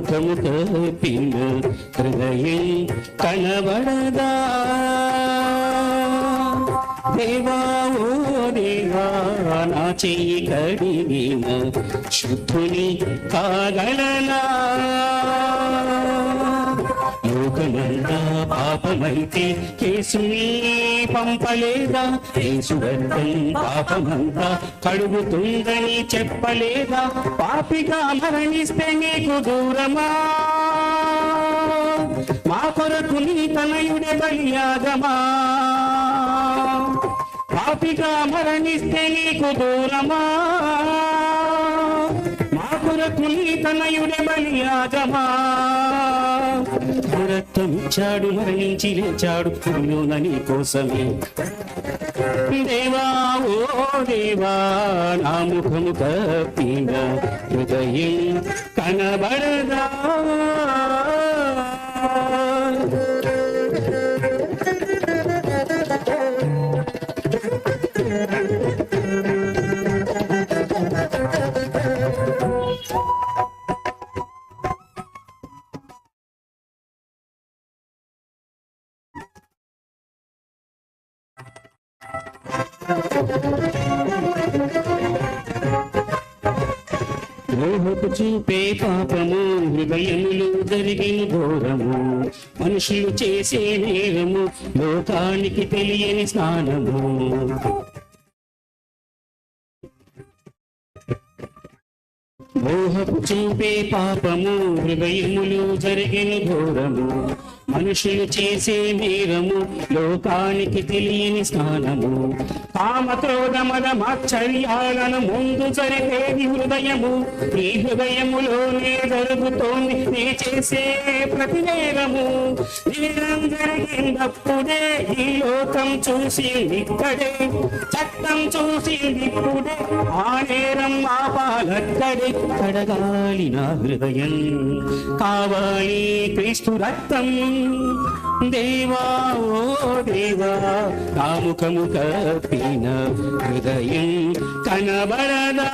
ముఖము కప్పిన హృదయం కనబడదా దేవా ఓ దేవా నా చెయ్యి కడిగిన శుద్ధుని కాగలనా లోకమంతా పాపమైతే కేసుని పంపలేదా కేసు రక్తం పాపమంతా కడుగుతుందని చెప్పలేదా పాపిగా మరణిస్తే నీకు దూరమా మా కొరకు నీ తనయుడే బలియాగమా పాపిగా మరణిస్తే నీకు దూరమా మా కొరకు నీ తనయుడే బలియాగమా రక్తమిచ్చాడు మరణించి లేచాడు పురులోన నీ కోసమే దేవా ఓ దేవా నా ముఖము కప్పిన హృదయం కనబడదా లోహపు చూపే పాపము హృదయములు జరిగిన ఘోరము మనుషులు చేసే నేరము లోకానికి తెలియని స్నానము లోహపు చూపే పాపము హృదయములు జరిగిన ఘోరము మనుషులు చేసే నేరము లోకానికి తెలియని స్నానము కామక్రోధ మద మాత్సర్యాలను ముందు జరిపేది హృదయము ఈ హృదయములోనే జరుగుతోంది నే చేసే ప్రతి నేరము నేరం జరిగినప్పుడే ఈ లోకం చూసిందిక్కడే చట్టం చూసిందిప్పుడే ఆ నేరం ఆపాలక్కడే కడగాలి నా హృదయం కావాలి క్రీస్తు రక్తం దేవా ఓ దేవా నా ముఖము కప్పిన హృదయం కనబడదా